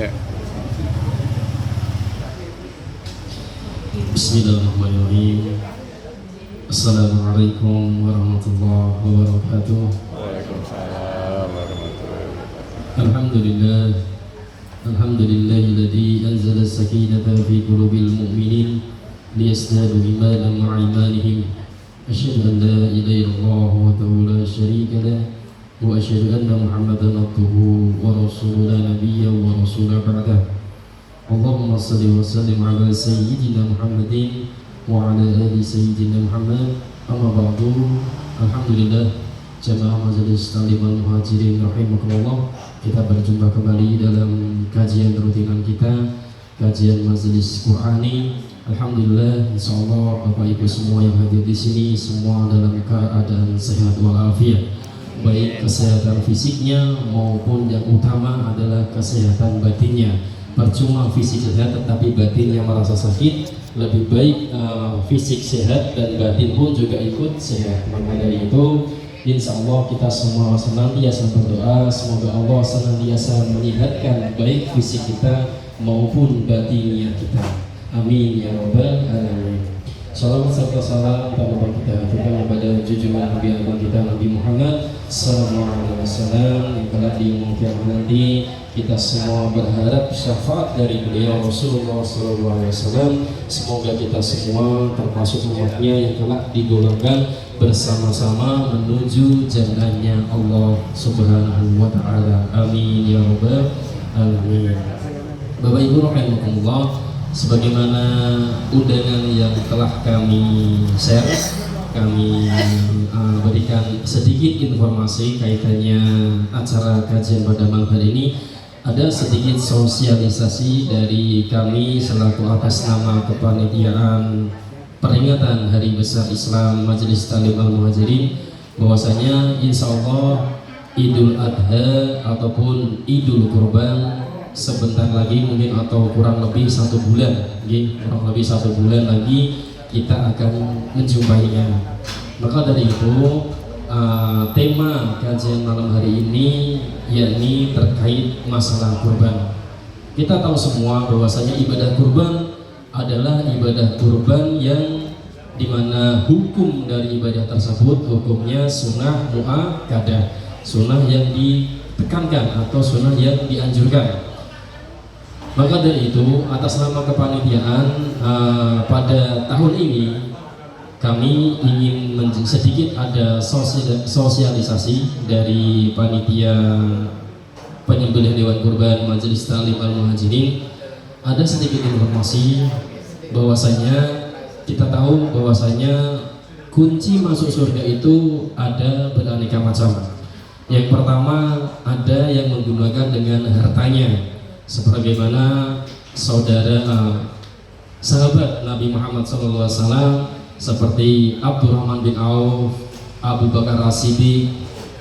Ya. Bismillahirrahmanirrahim. Assalamualaikum warahmatullahi wabarakatuh. Waalaikumsalam warahmatullahi wabarakatuh. Alhamdulillah. Alhamdulillahilladzi anzala as-sakinata fi qulubil mu'minin liyazdadu imanan ma'a imanihim. Asyhadu an la ilaha illallah wahdahu la syarika lah wa asyhadu anna Muhammadan abduhu wa rasuluhu la nabiyya wa rasula ba'dah. Allahumma salli wa sallim ala sayyidina Muhammadin wa ala ali sayyidina Muhammad. Amma ba'du. Alhamdulillah, jamaah majelis taklim al-muhajirin rahimakumullah. Kita berjumpa kembali dalam kajian rutinan kita, kajian majelis Qur'ani. Alhamdulillah, insyaallah Bapak Ibu semua yang hadir di sini semua dalam keadaan sehat walafiat. Baik kesehatan fisiknya maupun yang utama adalah kesehatan batinnya. Percuma fisik sehat tetapi batin yang merasa sakit, lebih baik fisik sehat dan batin pun juga ikut sehat. Maka dari itu, insya Allah kita semua senantiasa berdoa semoga Allah senantiasa menyehatkan baik fisik kita maupun batinnya kita. Amin ya rabbal alamin. Salam serta salam pada kita haturkan kepada junjungan Nabi Agung kita Nabi Muhammad sallallahu alaihi wasallam yang kelak di yaumul kiamat nanti kita semua berharap syafaat dari beliau Rasulullah sallallahu alaihi wasallam. Semoga kita semua termasuk umatnya yang kelak digolongkan bersama-sama menuju jannahnya Allah Subhanahu wa taala. Amin ya rabbal alamin. Bapak Ibu rahimakumullah, sebagaimana undangan yang telah kami share, kami berikan sedikit informasi kaitannya acara kajian pada malam hari ini. Ada sedikit sosialisasi dari kami selaku atas nama kepanitiaan peringatan Hari Besar Islam Majelis Taklim Al-Muhajirin, bahwasanya insya Allah Idul Adha ataupun Idul Kurban sebentar lagi mungkin atau kurang lebih 1 bulan, kurang lebih 1 bulan lagi kita akan menjumpainya. Maka dari itu tema kajian malam hari ini yakni terkait masalah kurban. Kita tahu semua bahwasanya ibadah kurban adalah ibadah kurban yang dimana hukum dari ibadah tersebut hukumnya sunnah muakkadah, sunnah yang ditekankan atau sunnah yang dianjurkan. Maka dari itu atas nama kepanitiaan pada tahun ini kami ingin sedikit ada sosialisasi dari panitia penyembelih Dewan Kurban Majelis Taklim Al-Muhajirin. Ada sedikit informasi bahwasanya kita tahu bahwasanya kunci masuk surga itu ada beraneka macam. Yang pertama ada yang menggunakan dengan hartanya, sebagaimana sahabat Nabi Muhammad SAW seperti Abdurrahman bin Auf, Abu Bakar As-Siddiq.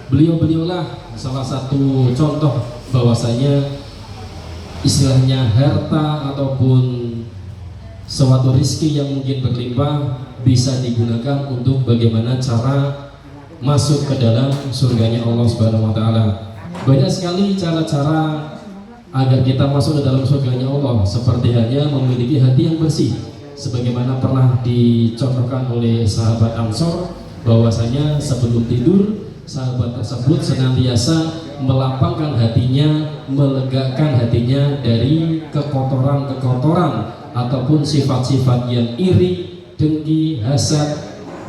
Beliau-beliaulah salah satu contoh bahwasanya istilahnya harta ataupun suatu rizki yang mungkin berlimpah bisa digunakan untuk bagaimana cara masuk ke dalam surganya Allah Subhanahu wa taala. Banyak sekali cara-cara agar kita masuk ke dalam surganya Allah, seperti halnya memiliki hati yang bersih, sebagaimana pernah dicontohkan oleh sahabat Ansor bahwasanya sebelum tidur sahabat tersebut senantiasa melapangkan hatinya, melegakan hatinya dari kekotoran-kekotoran ataupun sifat-sifat yang iri, dengki, hasad.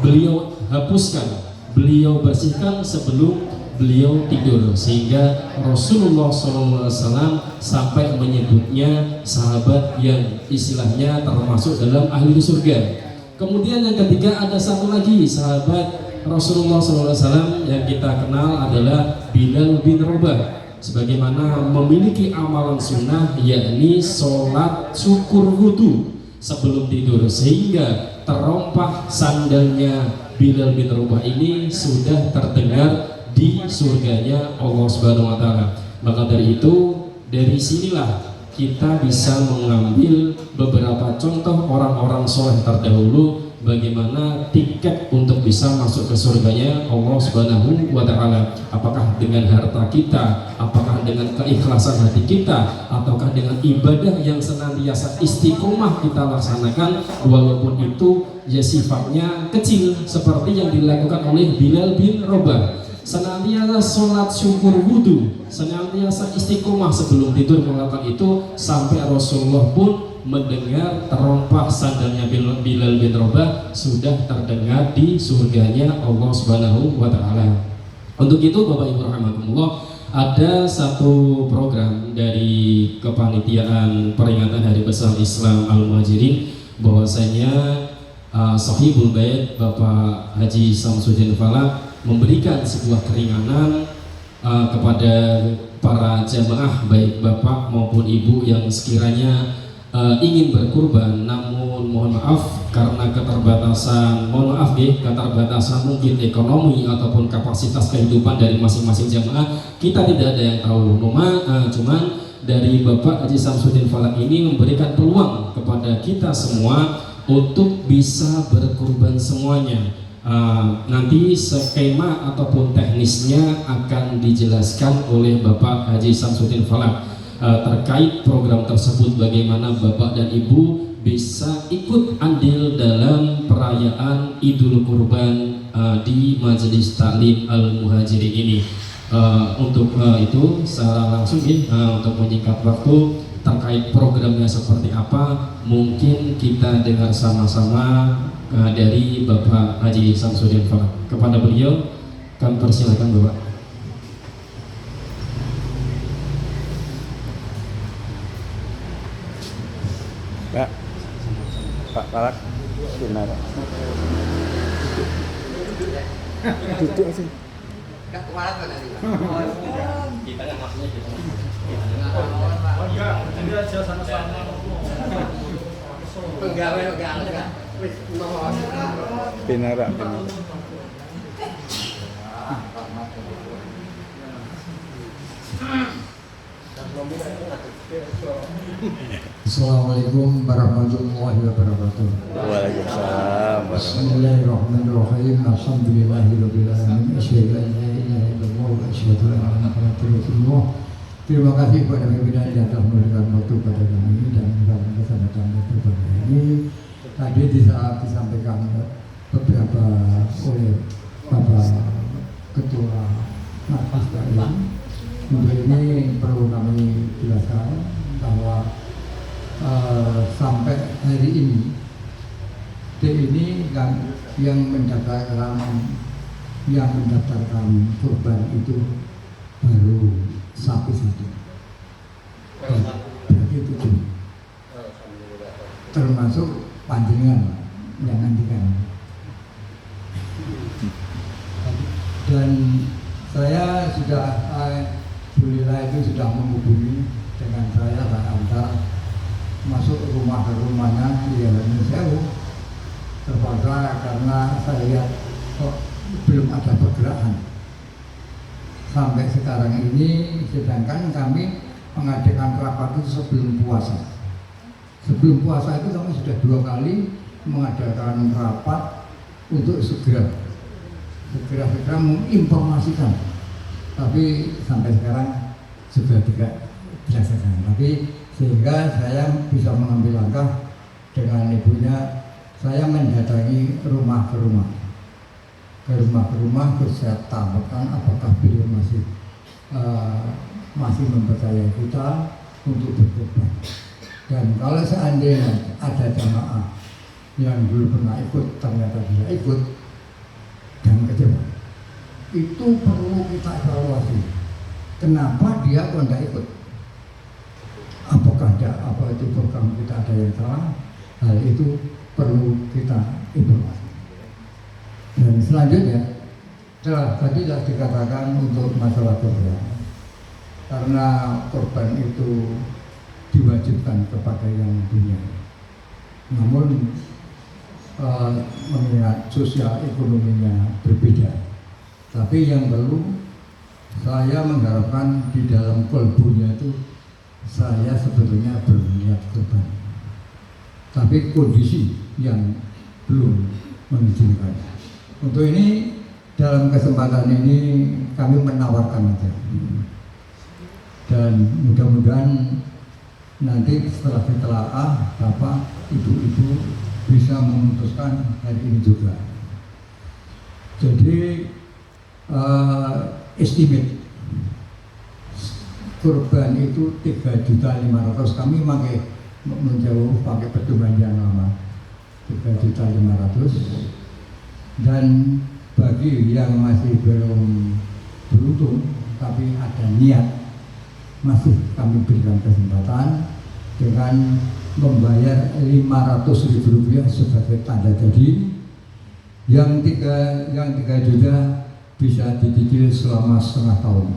Beliau hapuskan, beliau bersihkan sebelum beliau tidur, sehingga Rasulullah SAW sampai menyebutnya sahabat yang istilahnya termasuk dalam ahli surga. Kemudian yang ketiga ada satu lagi sahabat Rasulullah SAW yang kita kenal adalah Bilal bin Rabah, sebagaimana memiliki amalan sunnah yakni sholat syukur wudu sebelum tidur, sehingga terompah sandalnya Bilal bin Rabah ini sudah terdengar di surganya Allah Subhanahu wa taala. Maka dari itu, dari sinilah kita bisa mengambil beberapa contoh orang-orang soleh terdahulu bagaimana tiket untuk bisa masuk ke surganya Allah Subhanahu wa Ta'ala. Apakah dengan harta kita, apakah dengan keikhlasan hati kita, ataukah dengan ibadah yang senantiasa istiqomah kita laksanakan, walaupun itu ya sifatnya kecil seperti yang dilakukan oleh Bilal bin Rabah. Senantiasa sholat syukur wudhu, senantiasa istiqomah sebelum tidur melakukan itu, sampai Rasulullah pun mendengar terompah sandalnya Bilal bin Rabah sudah terdengar di surganya Allah Subhanahu wa Ta'ala. Untuk itu Bapak Ibu rahimakumullah, ada satu program dari kepanitiaan peringatan Hari Besar Islam Al-Muhajirin, bahwasanya Sahibul Bait Bapak Haji Samsudin Fala memberikan sebuah keringanan kepada para jamaah, baik bapak maupun ibu yang sekiranya ingin berkurban, namun mohon maaf karena keterbatasan, keterbatasan mungkin ekonomi ataupun kapasitas kehidupan dari masing-masing jamaah, kita tidak ada yang tahu. Cuman dari Bapak Haji Samsudin Falak ini memberikan peluang kepada kita semua untuk bisa berkurban semuanya. Nanti skema ataupun teknisnya akan dijelaskan oleh Bapak Haji Samsudin Falak terkait program tersebut, bagaimana Bapak dan Ibu bisa ikut andil dalam perayaan Idul Kurban di Majelis Taklim Al-Muhajirin ini. Untuk itu secara langsung untuk menyingkat waktu terkait programnya seperti apa, mungkin kita dengar sama-sama dari Bapak Haji Samsudin Falak. Kepada beliau kami persilakan Bapak. Pak Falak, gimana? Duduk sih. Kan kemarin kan tadi. Kita kan maksudnya kita. Oh iya, ini aja sama-sama. Enggak. Benar. Assalamualaikum warahmatullahi wabarakatuh. Waalaikumsalam. Bismillahirrahmanirrahim. Alhamdulillahirabbil alamin. Asyhadu an la ilaha illallah wa asyhadu anna Muhammadar Rasulullah. Terima kasih kepada pimpinan yang telah memberikan waktu pada kami dan dalam kesempatan berbagi ini. Tadi disampaikan beberapa oleh Bapak Ketua Majelis Taklim. Untuk ini perlu kami jelaskan bahwa sampai hari ini ini kan yang mendaftarkan kurban itu baru sapi saja, berarti 7, termasuk panjenengan yang nantikan. Dan saya sudah alhamdulillah itu sudah menghubungi dengan saya, Pak Antar, masuk rumah ke rumahnya, ya Sewu. Terpaksa karena saya lihat kok belum ada pergerakan sampai sekarang ini, sedangkan kami mengadakan rapat itu sebelum puasa. Sebelum puasa itu kami sudah 2 kali mengadakan rapat untuk segera menginformasikan, tapi sampai sekarang juga tidak dilaksanakan. Tapi sehingga saya bisa mengambil langkah dengan ibunya, saya mendatangi rumah ke rumah, terus saya tampakkan apakah beliau masih mempercayai kita untuk berkorban. Dan kalau seandainya ada jamaah yang dulu pernah ikut ternyata tidak ikut dan kecewa, itu perlu kita evaluasi. Kenapa dia kok tidak ikut? Apakah apa itu program kita ada yang salah? Hal itu perlu kita evaluasi. Dan selanjutnya, tadi sudah dikatakan untuk masalah korban, karena korban itu diwajibkan kepada yang punya. Namun mengingat sosial ekonominya berbeda, tapi yang perlu saya mengharapkan di dalam kolbunya itu saya sebetulnya belum lihat korban, tapi kondisi yang belum mengizinkan. Untuk ini dalam kesempatan ini kami menawarkan aja, dan mudah-mudahan nanti setelah ditelaah Bapak Ibu-ibu bisa memutuskan hari ini juga. Jadi estimate kurban itu 3.500.000, kami menjauh pakai pertumbuhan yang lama 3.500.000, dan bagi yang masih belum beruntung tapi ada niat, masih kami berikan kesempatan dengan membayar Rp500.000 sebagai tanda jadi. Yang 3 juta bisa dicicil selama setengah tahun.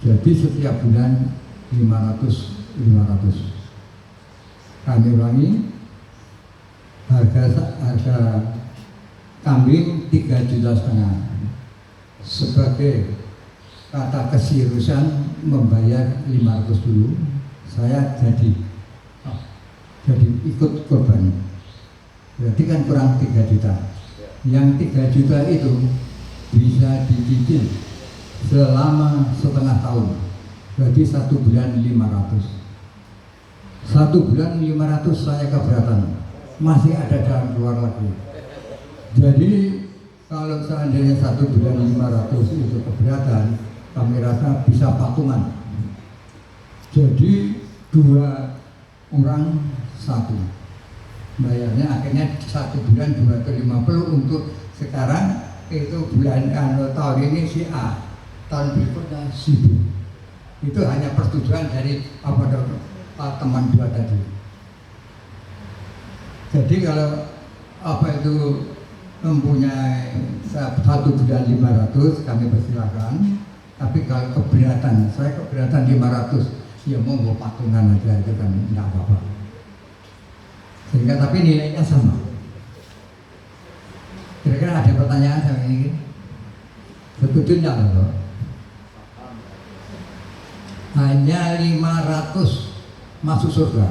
Jadi setiap bulan 500. Kami ulangi, harga kambing 3,5 juta. Sebagai kata keseriusan membayar 500 dulu, saya jadi ikut korban. Berarti kan kurang 3 juta. Yang 3 juta itu bisa dicicil selama setengah tahun. Berarti 1 bulan 500. 1 bulan 500 saya keberatan. Masih ada jalan keluar lagi. Jadi kalau seandainya 1 bulan 500 itu keberatan, kami rasa bisa patungan. Jadi 2 orang 1. Bayarnya akhirnya 1 bulan 250 untuk sekarang, itu bulan tahun ini si A, tahun berikutnya si B. Itu hanya persetujuan dari teman 2 tadi. Jadi kalau itu mempunyai 1 bulan 500, kami persilakan. Tapi kalau keberatan, saya keberatan 500, ya monggo patungan aja, itu kan tidak apa-apa. Sehingga tapi nilainya sama. Kira-kira ada pertanyaan sama ini? Setuju enggak Bapak? Hanya 500 masuk surga.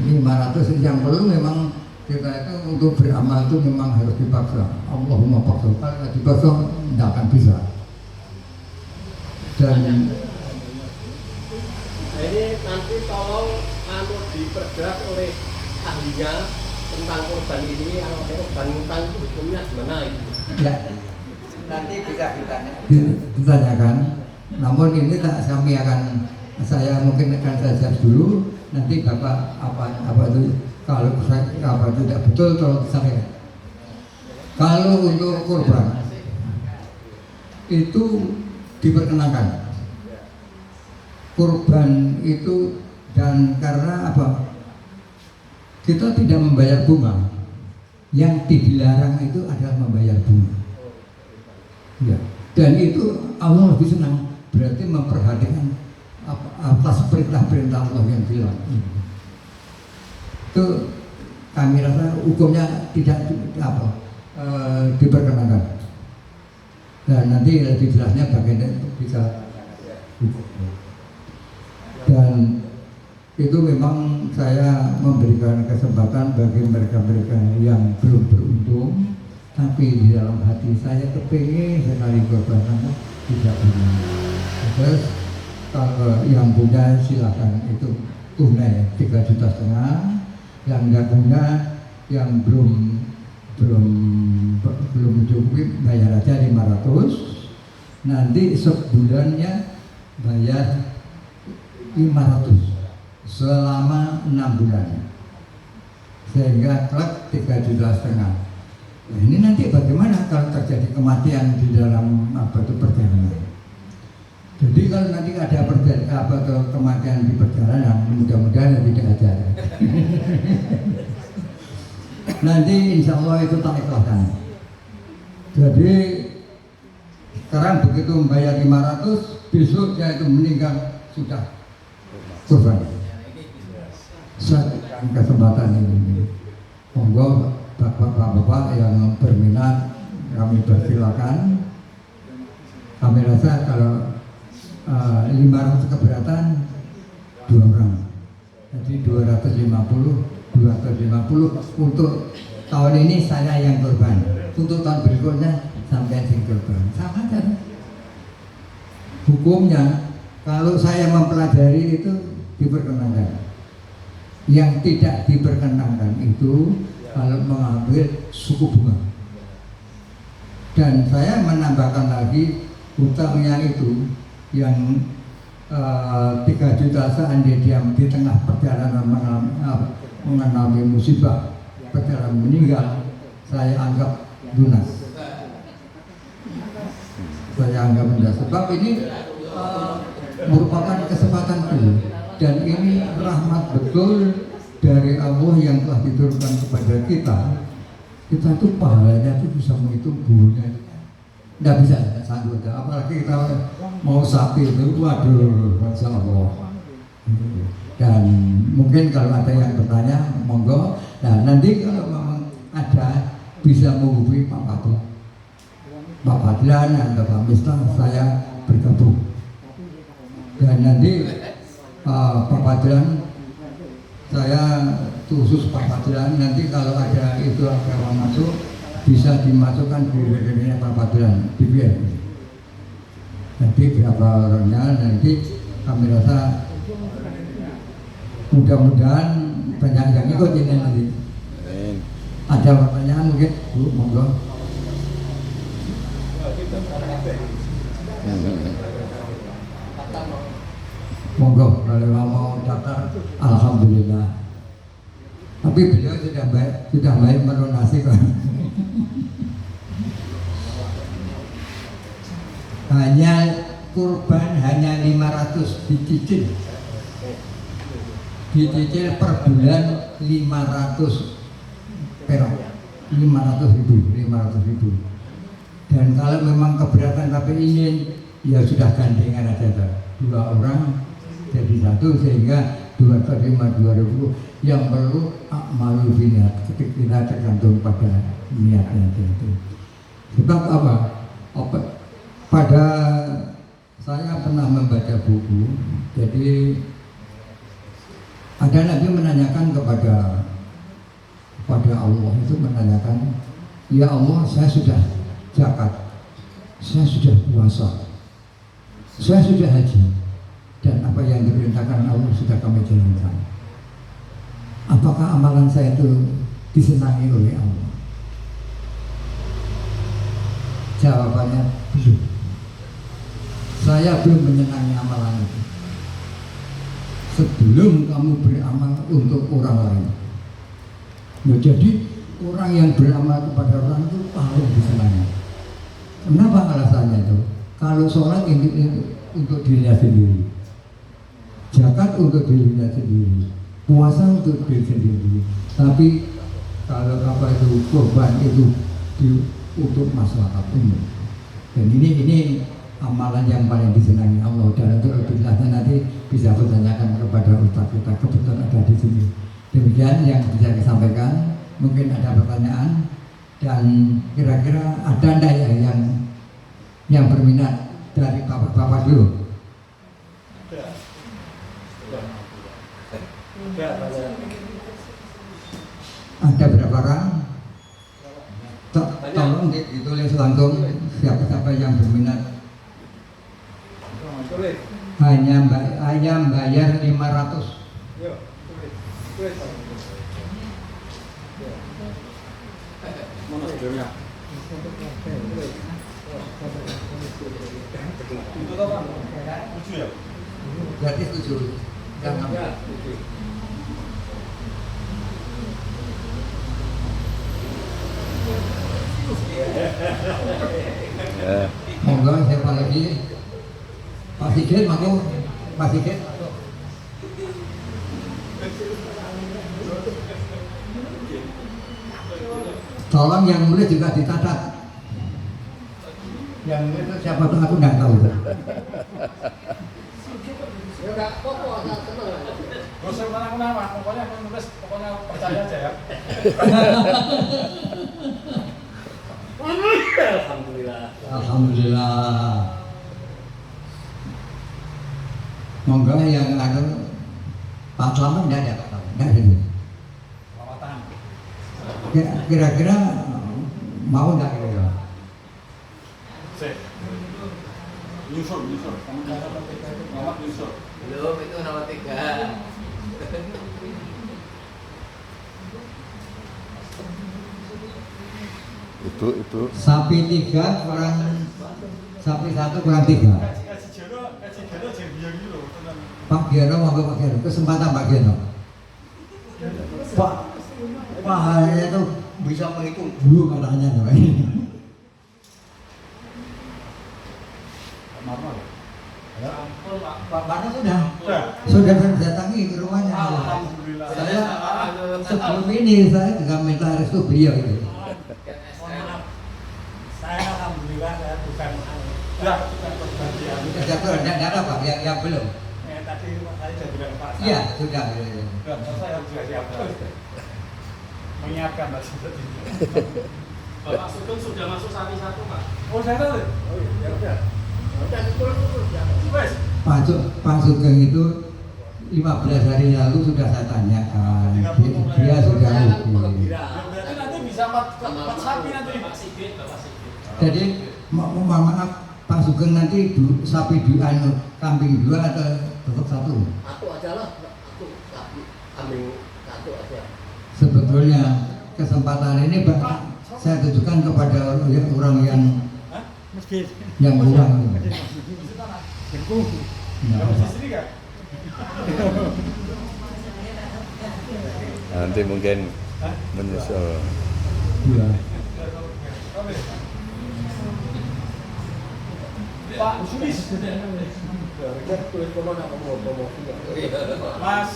500 yang perlu memang kita itu untuk beramal itu memang harus dipaksa. Allahumma paksa. Kalau dipaksa tidak akan bisa. Dan ini nanti tolong diperjelas oleh ahlinya tentang korban ini. Kalau korban utang itu hukumnya gimana itu? ya, Nanti bisa ditanya. ditanyakan. Namun ini saya mungkin akan saya jawab dulu. Nanti Bapak apa itu kalau itu tidak betul tolong disampaikan. Kalau untuk korban itu diperkenankan. Kurban itu, dan karena apa? Kita tidak membayar bunga. Yang dilarang itu adalah membayar bunga. Ya. Dan itu Allah lebih senang, berarti memperhatikan atas perintah-perintah Allah yang bilang. Itu kami rasa hukumnya tidak diperkenankan. Dan nanti lebih jelasnya bagaimana itu bisa hukum. Dan itu memang saya memberikan kesempatan bagi mereka-mereka yang belum beruntung, tapi di dalam hati saya kepingin sekali korban tidak punya. Terus kalau yang punya silakan itu tunai 3,5 juta, yang nggak punya, yang belum mencukupi bayar aja 500, nanti sebulannya bayar 500 selama 6 bulan, sehingga klub 3,5 juta. Nah, ini nanti bagaimana kalau terjadi kematian di dalam perjalanan? Jadi kalau nanti ada kematian di perjalanan, mudah-mudahan tidak ada. Nanti insya Allah itu tak ikhlaskan. Jadi sekarang begitu membayar 500, besok dia itu meninggal sudah kurban. Saya kesempatan ini, monggo bapak-bapak yang berminat kami persilakan. Kami rasa kalau 500 keberatan 2 orang, jadi 250 250 untuk tahun ini saya yang korban, untuk tahun berikutnya sampai yang korban, sama aja. Hukumnya kalau saya mempelajari itu diperkenankan, yang tidak diperkenankan itu kalau mengambil suku bunga. Dan saya menambahkan lagi hutangnya itu yang 3 juta seandainya dia di tengah perjalanan mengalami musibah, perjalanan meninggal, saya anggap lunas. Saya anggap lunas. Sebab ini merupakan kesempatanku dan ini rahmat betul dari Allah yang telah diturunkan kepada kita. Kita tuh pahalanya tuh bisa menghitung burunya. Nggak bisa sanggup, apalagi kita mau sapi itu, waduh, Masya Allah. Dan mungkin kalau ada yang bertanya, monggo. Nah nanti kalau memang ada bisa menghubungi Pak Fadlan, Pak Fadlan atau Pak Miftah, saya bergabung. Dan nanti Pak Fadlan, saya khusus Pak Fadlan, nanti kalau ada itu agama masuk, bisa dimasukkan di rekeningnya Pak Fadlan di BR. Nanti berapa orangnya, nanti kami rasa mudah-mudahan banyak yang ikut ini nanti. Ada pertanyaan mungkin, Bu, monggo. Monggo, kalau mau daftar, alhamdulillah. Tapi beliau sudah baik melunasi kan. Hanya kurban hanya 500 dicicil per bulan 500 perak, 500 ribu. Dan kalau memang keberatan tapi ingin, ya sudah gandengan aja, 2 orang jadi 1 sehingga 2,5-2,000 yang perlu akmalu binat, kita tergantung pada niatnya itu. Sebab apa? Pada saya pernah membaca buku, jadi ada Nabi menanyakan kepada Allah itu menanyakan, ya Allah, saya sudah zakat, saya sudah puasa, saya sudah haji, dan apa yang diperintahkan Allah sudah kami jalankan. Apakah amalan saya itu disenangi oleh Allah? Jawabannya belum. Saya belum menyenangi amalan itu. Sebelum kamu beramal untuk orang lain. Nah, jadi orang yang beramal kepada orang itu paling disenangi. Kenapa alasannya itu? Kalau sholat untuk dirinya sendiri, zakat untuk dirinya sendiri, puasa untuk diri sendiri. Tapi kalau apa itu kurban itu untuk masyarakat umum. Dan ini amalan yang paling disenangi Allah. Dan untuk lebih lanjut nanti bisa bertanyakan kepada ustaz kita, kebetulan ada di sini. Demikian yang bisa disampaikan. Mungkin ada pertanyaan dan kira-kira ada enggak ya yang berminat dari bapak dulu? Ada berapa orang? Tolong ditulis langsung siapa yang berminat. Hanya bayar 500. Berarti 7. Monggo siapa lagi? Pak Sigit, monggo. Pak Sigit. Tolong yang nulis juga dicatat. Yang nulis siapa tuh aku nggak tahu. Ya enggak apa-apa, tenang. Gak usah kenapa-kenapa, pokoknya aku nulis, pokoknya percaya aja ya. Alhamdulillah. Alhamdulillah. Monggo yang ada Pak Selamat enggak ada. kira-kira mau nggak kira-kira? Nyusul. Muhammad nyusul. Belum, itu nomor 3. Ibu. Sapi 3 kurang sapi 1 kurang 3. Kasih Jono jadi biar dulu. Pak Geno, monggo Pak Geno, kesempatan Pak Geno. Pak pahalanya itu bisa menghitung dulu katanya Pak. Pak Bano sudah mendatangi ke rumahnya. Alhamdulillah. Saya sebelum ini saya juga minta restu beliau itu. Saya alhamdulillah saya bukan pembagian. Tidak ada Pak yang belum. Tadi saya sudah bilang Pak. Iya sudah. Saya sudah siap. Menyiapkan Pak seperti ini. Bapak Sugeng sudah masuk sapi 1, Pak. Oh saya tahu. Oh iya, ya udah. Udah dipul Wes. Pak Sugeng itu 15 hari lalu sudah saya tanyakan. Dia sudah rugi. Berarti nanti bisa 4 sapi nanti. Bapak Sigit. Jadi maaf Pak Sugeng nanti sapi 2 kambing 2 atau tetap 1? Aku aja lah, aku kambing 1 aja. Sebetulnya kesempatan ini Pak saya tujukan kepada orang yang kurang. Enggak bisa sendiri kan? Nanti mungkin menyusul. Dua. Pak Sulis. Tulis kono nak promosi. Mas.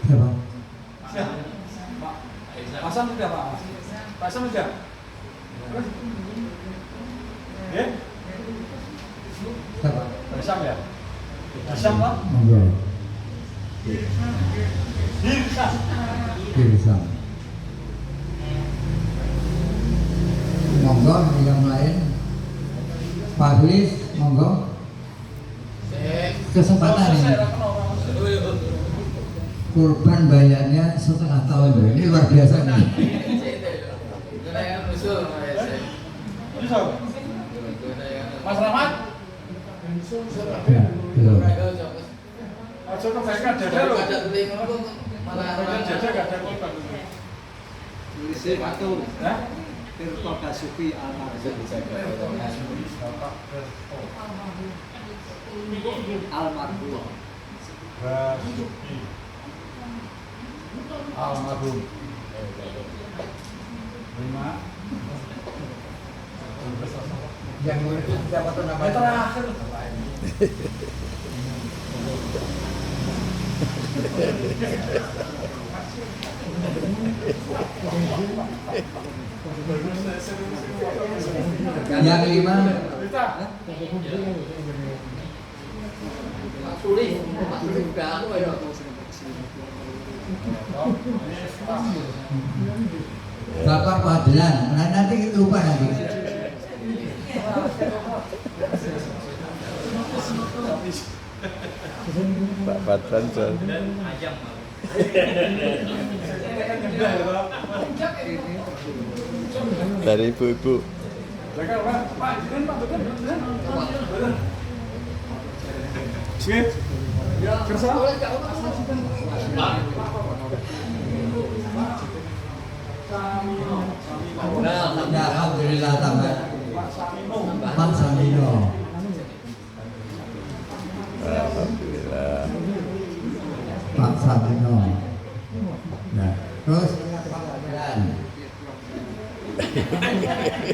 Siapa? Pak Hasan sudah Pak. Pak Hasan sudah. Ya? Siapa? Pak Hasan ya? Hasan Pak? Monggo. Hirsan. Hirsan. Monggo yang lain. Pak Sulis, monggo. Kesempatan ini. Kurban bayarnya setengah tahun loh. Ini luar biasa nih. Mas Rahmat? Ya, betul. Aja kok mereka dada loh. Malah Dada gak ada korban. tulisnya matur. Hah? Tirto Basuki almarhum. Almarhum. Basuki almarhum. 5. Yang siapa tuh namanya? Terakhir. Yang 5. Pak Sulis udah aku ya. Bapak Fadlan, nah, nanti lupa nanti. Pak Fadlan John. Dari ibu-ibu. Ya, Kersa? Ya, alhamdulillah tambah. Pak Samino. Alhamdulillah. Pak Samino. Nah, terus Pak Fadlan.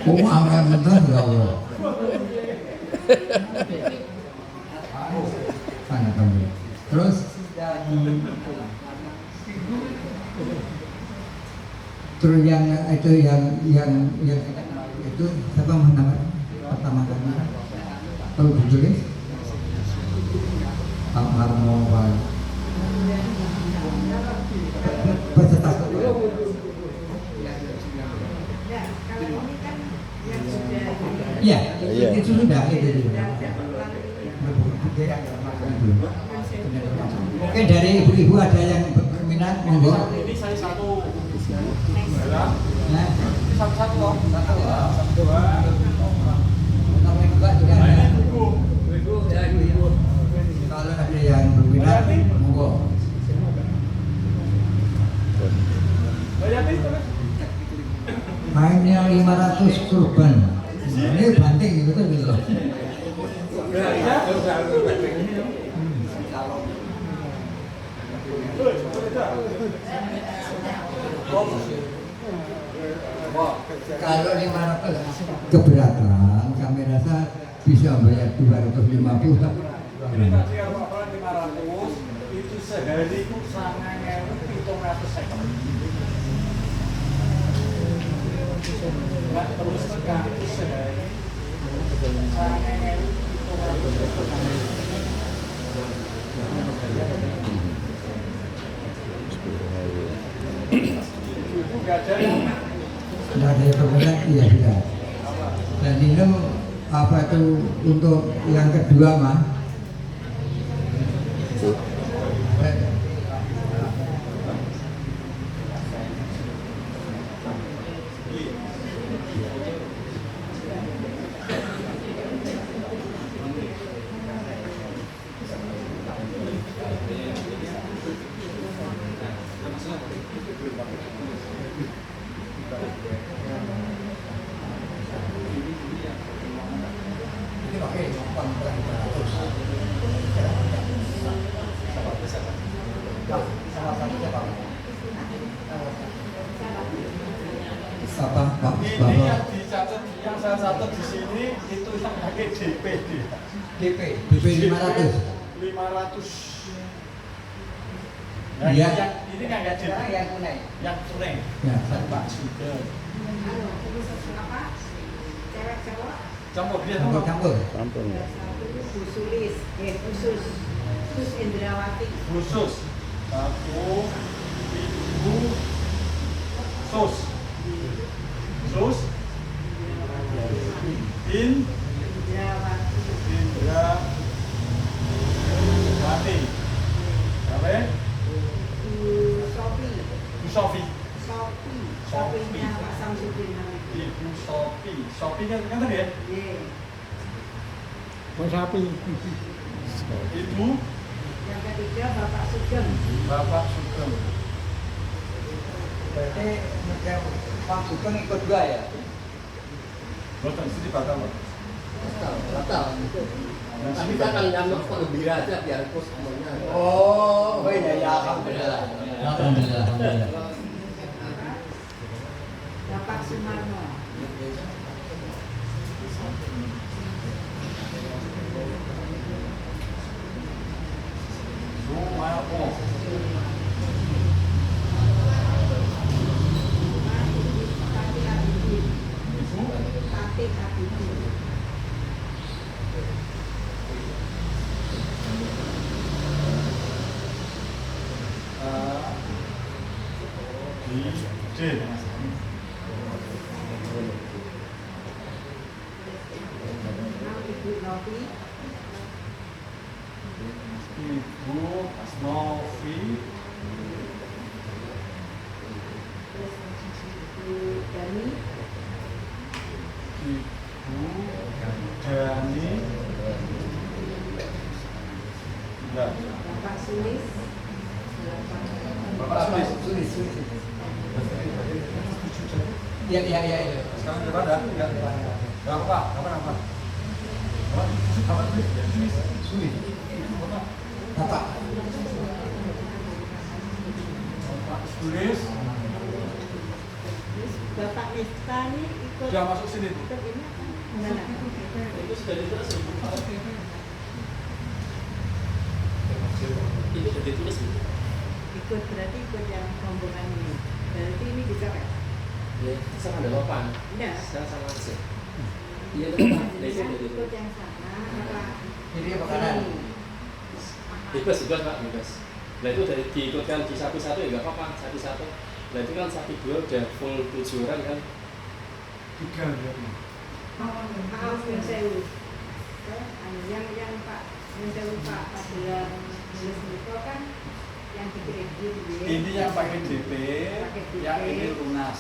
Angkat bener ya Allah. Mana kamu? Terus yang itu yang itu siapa nama pertama kali? Tahu judulnya? Pak Marmo Pak. Peserta. Iya, Iya. itu sudah itu. Mungkin dari ibu-ibu ada yang berminat, monggo. Ini saya satu. Nah, Nah, ini satu-satu loh. Satu. kalau yang enggak juga Nah, ada. ini ibu. Ibu, ya ibu. Kalau ada yang berminat, monggo. Bayar itu kan? Mainnya 500 kurban. Ini banting gitu kan gitu loh. Kalau 500 keberatan, kami rasa bisa bayar 250 tapi Ini tadi apa 500 itu sehari itu sangat 700 sektor. Nggak terus sekali sehari. Sangat 700 sektor. Itu nggak ada yang tidak ada yang berminat, iya sudah. Dan ini apa itu untuk yang kedua mah? Ini pakai uang apa Pak? ini yang dicatat, yang saya catat di sini itu yang pakai DP dia. DP 500. 500. Iya. Yang ini nggak DP. Yang kuning. Yang tunai. Ya, Pak juga. Cewek cowok Campur dia campur. Sampun ya. khusus khusus Indrawati khusus. Satu, ibu, sus. Sus. Indrawati Indra, Mati. Apa ya? Sofi Bu Sofi. Sofinya Pak Samsudin Hamid. Ibu Sofi. Sofi kan tadi ya? Ibu, Yang ketiga Bapak Sugeng. Bapak Sugeng. Berarti Pak Sugeng ikut juga ya? Boten sini batal. Pak. Batal. Tapi kita akan nyamuk penggembira aja biar ikut semuanya. Oh, iya ya, alhamdulillah. Alhamdulillah, alhamdulillah. Bapak Sumarno. Sumarno. Tati Habibie. Ibu, Tati Habibie. D. Ibu Novi. Ibu Novi. Ibu Dani. Ibu Dani. Enggak. Bapak Sulis. Bapak Sulis. Sulis. Iya. Sekarang sudah ada? Enggak. Enggak apa? Apa? Sulit. Bapak. Bapak Sulis. Bapak Nesta ini ikut. Sudah masuk sini. Ikut ini apa? Mana? Itu sudah ditulis. Itu sudah ditulis. Ikut berarti ikut yang rombongan ini. Berarti ini bisa kan? Ya, sama ada lopan. Enggak. Sama aja. Iya, tetap. Yang ikut yang sama apa? Ini makanan. Bebas, Pak, bebas. Nah itu dari diikutkan di satu-satu ya nggak apa-apa, satu-satu. Nah itu kan sapi dua udah full 7 orang kan. 3 ya. Maaf yang saya urus. Yang Pak, yang saya lupa Pak Bilang nulis itu kan yang di kredit Ini yang pakai DP, yang ini lunas.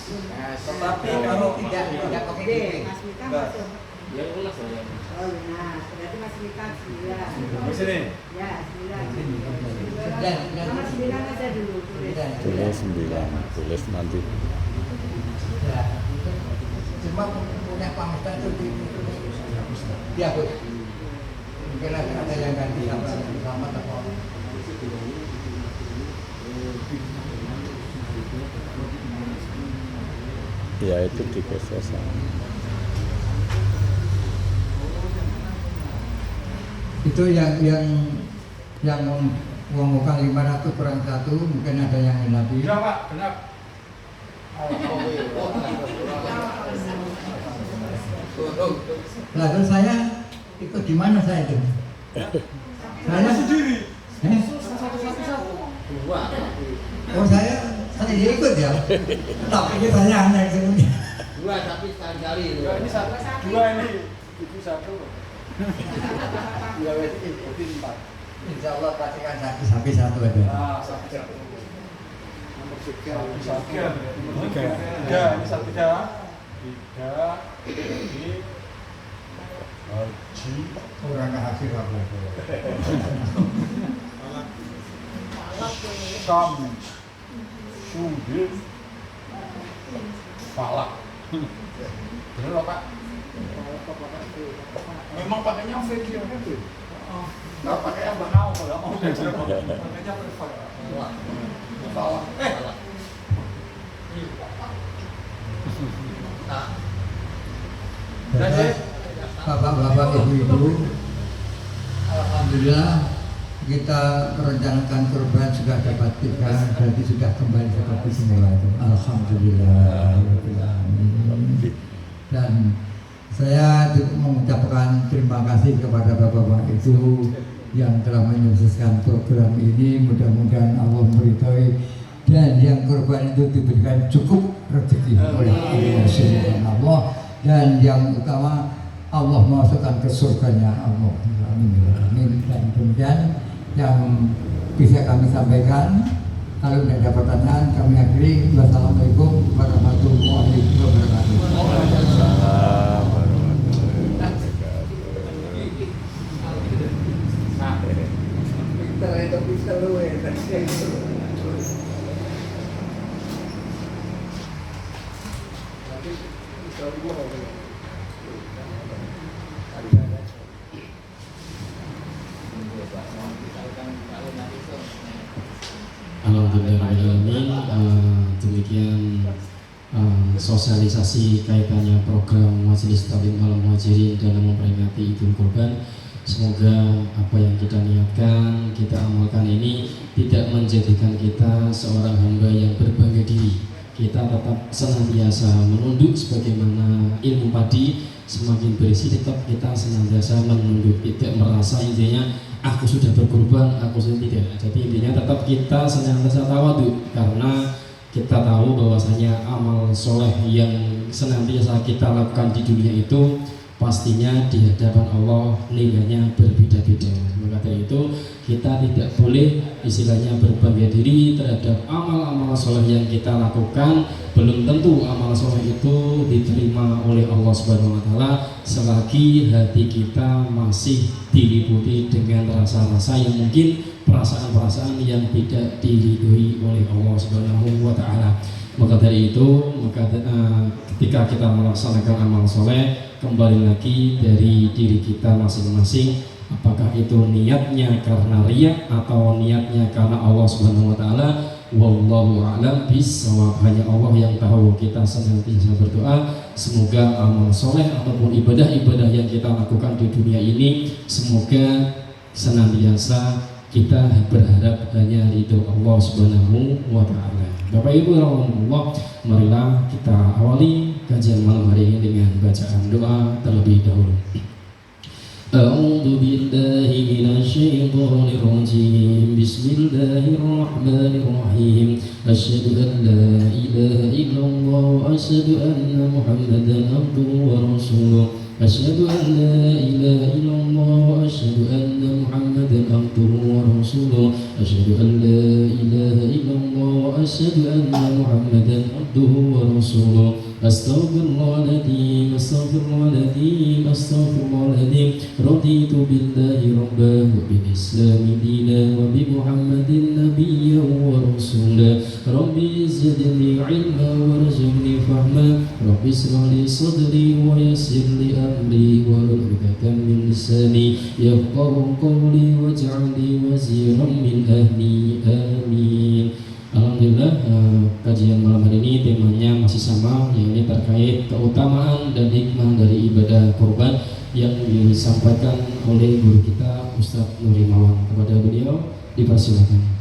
Tetapi kalau tidak pakai D, DP. Mas Mita Enggak. masuk. Ya lunas ya. Oh lunas, berarti Mas Mita 9. di sini. Ya 9. Dan Nomor 9 aja dulu tulis. Tulis 9, tulis nanti. Ya. Cuma punya pamitan itu dia pun mungkin ada yang ganti apa selamat atau Ya itu digeser sama. Itu yang uang muka 500 kurang 1 mungkin ada yang lebih. Benar Pak, benar. Lalu saya ikut di mana saya itu? Saya Sendiri. Dua. Oh saya ikut ya. Tapi kita aneh sebenarnya. Dua tapi sekali-kali itu. Ya, ini satu, dua ini. Itu satu. Ya, itu 4. Insya Allah pastikan sapi satu aja. Nah, satu. Nomor 3. Tiga. Ini satu 3. 3. Ini Haji. Orang hasil apa? Sam. Sudin. Falak. Bener loh Pak. Memang pakainya video itu. Nggak pakai yang bakal kalau mau belajar pakainya perfect. Falak. Bapak-bapak, ibu-ibu, alhamdulillah kita merencanakan kurban sudah dapat 3, jadi sudah kembali seperti semula itu. Alhamdulillah. Dan saya mengucapkan terima kasih kepada bapak-bapak itu yang telah menyukseskan program ini. Mudah-mudahan Allah meridhoi dan yang kurban itu diberikan cukup rezeki oleh Allah Subhanahu, dan yang utama Allah memasukkan ke surganya Allah. Amin. Amin. Dan demikian yang bisa kami sampaikan. Kalau tidak ada pertanyaan kami akhiri. Wassalamualaikum warahmatullahi wabarakatuh. Waalaikumsalam warahmatullahi wabarakatuh. bisa lu ya. Alhamdulillahirrahmanirrahim. Demikian sosialisasi kaitannya program Majelis Taklim Al-Muhajirin dalam memperingati Idul Kurban. Semoga apa yang kita niatkan, kita amalkan ini tidak menjadikan kita seorang hamba yang berbangga diri. Kita tetap senantiasa menunduk sebagaimana ilmu padi semakin berisi, tetap kita senantiasa menunduk, tidak merasa intinya aku sudah berkorban, aku sudah tidak. Jadi intinya tetap kita senantiasa tawadhu, karena kita tahu bahwasanya amal soleh yang senantiasa kita lakukan di dunia itu pastinya di hadapan Allah nilainya berbeda-beda. Maka dari itu kita tidak boleh istilahnya berbangga diri terhadap amal-amal soleh yang kita lakukan. Belum tentu amal soleh itu diterima oleh Allah Subhanahu Wa Taala selagi hati kita masih diliputi dengan rasa-rasa yang mungkin perasaan-perasaan yang tidak diridhoi oleh Allah Subhanahu Wa Taala. Maka dari itu, ketika kita melaksanakan amal soleh, kembali lagi dari diri kita masing-masing, apakah itu niatnya karena riya atau niatnya karena Allah Subhanahu Wa Taala. Wallahu a'lam bishawab. Hanya Allah yang tahu. Kita senantiasa berdoa semoga amal soleh ataupun ibadah-ibadah yang kita lakukan di dunia ini semoga senantiasa kita berharap hanya ridho Allah Subhanahu Wa Taala. Bapak Ibu rahimahullah, marilah kita awali kajian malam hari ini dengan bacaan doa terlebih dahulu. A'udzu billahi minasyaitonir rajim. Bismillahirrahmanirrahim. Asyhadu an la ilaha illallah wa asyhadu anna Muhammadan abduhu wa rasuluh. Asyhadu an la ilaha illallah wa asyhadu anna Muhammadan abduhu wa rasuluh. وأشهد أن محمدا عبده ورسوله أستغفر الله العظيم أستغفر الله العظيم أستغفر الله العظيم رضيت بالله ربا وبالإسلام دينا وبمحمد نبيا ورسولا ربي زدني علما وارزقني فهما ربي اشرح لي صدري ويسر لي أمري واحلل عقدة من لساني يفقهوا قولي واجعل لي وزيرا من أهلي آمين. Alhamdulillah kajian malam hari ini temanya masih sama, yakni terkait keutamaan dan hikmah dari ibadah kurban yang disampaikan oleh guru kita Ustadz Nuri Mawang. Kepada beliau dipersilakan.